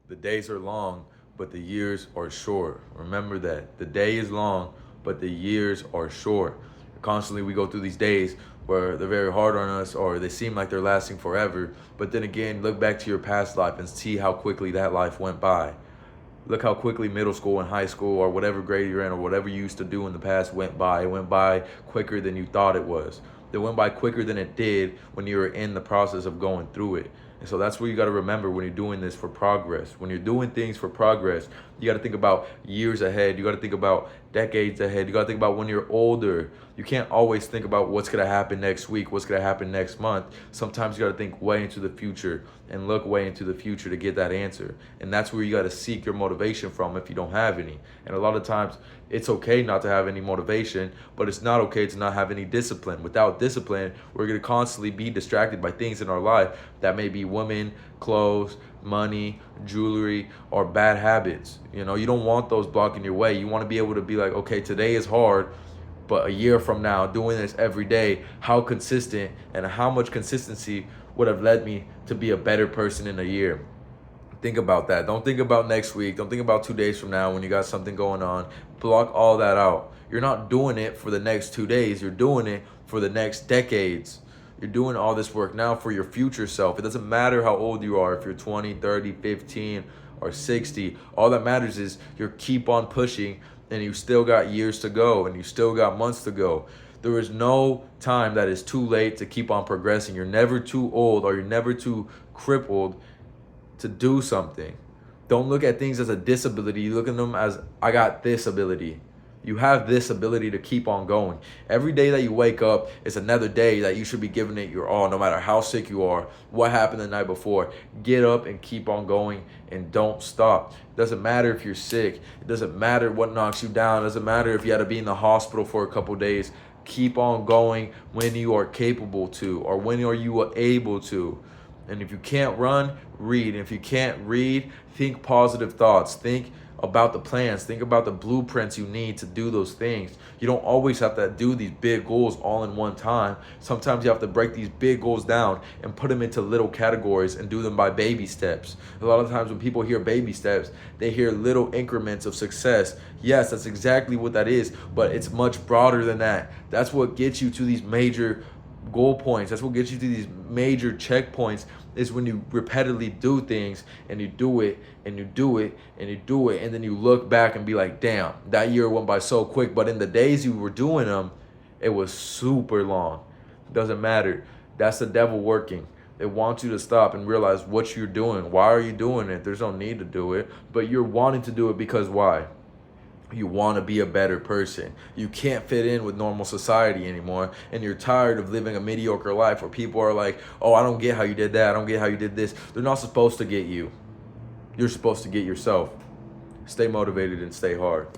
The days are long, but the years are short. Remember that. The day is long, but the years are short. Constantly, we go through these days where they're very hard on us or they seem like they're lasting forever. But then again, look back to your past life and see how quickly that life went by. Look how quickly middle school and high school or whatever grade you're in or whatever you used to do in the past went by. It went by quicker than you thought it was. It went by quicker than it did when you were in the process of going through it. And so that's what you got to remember when you're doing this for progress. When you're doing things for progress, you got to think about years ahead. You got to think about decades ahead. You got to think about when you're older. You can't always think about what's going to happen next week, what's going to happen next month. Sometimes you got to think way into the future and look way into the future to get that answer. And that's where you got to seek your motivation from if you don't have any. And a lot of times it's okay not to have any motivation, but it's not okay to not have any discipline. Without discipline, we're going to constantly be distracted by things in our life that may be women, clothes, money, jewelry, or bad habits. You know, you don't want those blocking your way. You want to be able to be like, okay, today is hard, but a year from now, doing this every day, how consistent and how much consistency would have led me to be a better person in a year. Think about that. Don't think about next week. Don't think about 2 days from now when you got something going on. Block all that out. You're not doing it for the next 2 days. You're doing it for the next decades. You're doing all this work now for your future self. It doesn't matter how old you are, if you're 20, 30, 15, or 60. All that matters is you keep on pushing and you still got years to go and you still got months to go. There is no time that is too late to keep on progressing. You're never too old or you're never too crippled to do something. Don't look at things as a disability. You look at them as, I got this ability. You have this ability to keep on going. Every day that you wake up is another day that you should be giving it your all, no matter how sick you are, what happened the night before. Get up and keep on going and don't stop. It doesn't matter if you're sick. It doesn't matter what knocks you down. It doesn't matter if you had to be in the hospital for a couple days. Keep on going when you are capable to, or when are you able to. And if you can't run, read. And if you can't read, think positive thoughts. Think about the plans. Think about the blueprints you need to do those things. You don't always have to do these big goals all in one time. Sometimes you have to break these big goals down and put them into little categories and do them by baby steps. A lot of times when people hear baby steps, they hear little increments of success. Yes, that's exactly what that is, but it's much broader than that. That's what gets you to these major goal points. That's what gets you to these major checkpoints, is when you repeatedly do things and you do it and you do it and you do it, and then you look back and be like, damn, that year went by so quick, but in the days you were doing them, it was super long. It doesn't matter. That's the devil working. It wants you to stop and realize what you're doing. Why are you doing it? There's no need to do it, but you're wanting to do it because why? You want to be a better person. You can't fit in with normal society anymore, and you're tired of living a mediocre life where people are like, oh, I don't get how you did that, I don't get how you did this. They're not supposed to get you. You're supposed to get yourself. Stay motivated and stay hard.